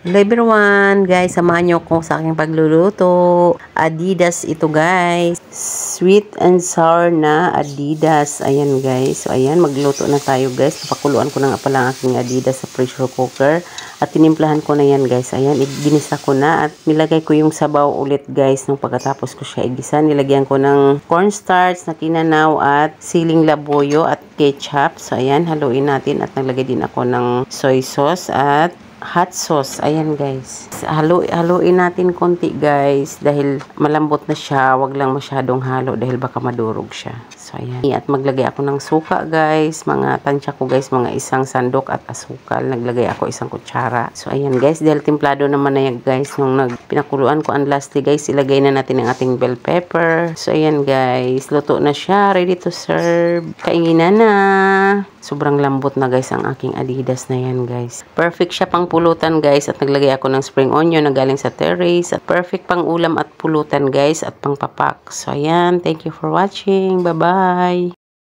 Hello everyone, guys, samahan nyo ko sa aking pagluluto. Adidas ito, guys. Sweet and sour na Adidas. Ayan, guys. So, ayan, magluto na tayo, guys. Napakuluan ko na nga pala ang aking Adidas sa pressure cooker. At tinimplahan ko na yan, guys. Ayan, ginisa ko na. At nilagay ko yung sabaw ulit, guys. Nung pagkatapos ko siya igisa, nilagyan ko ng cornstarch na kinanaw at siling labuyo at ketchup. So, ayan, haluin natin. At naglagay din ako ng soy sauce at hot sauce. Ayan, guys. Haluin natin konti, guys. Dahil malambot na siya. Wag lang masyadong halo dahil baka madurog siya. So, ayan. At maglagay ako ng suka, guys. Mga tansya ko, guys. Mga isang sandok at asukal. Naglagay ako isang kutsara. So, ayan, guys. Dahil templado naman na yan, guys. Nung pinakuluan ko ang lastly, guys, ilagay na natin ang ating bell pepper. So, ayan, guys. Luto na siya. Ready to serve. Kaingin na. Sobrang lambot na, guys, ang aking Adidas na yan, guys. Perfect siya pang pulutan, guys. At naglagay ako ng spring onion na galing sa terrace. At perfect pang ulam at pulutan, guys. At pang papak. So, ayan. Thank you for watching. Bye-bye.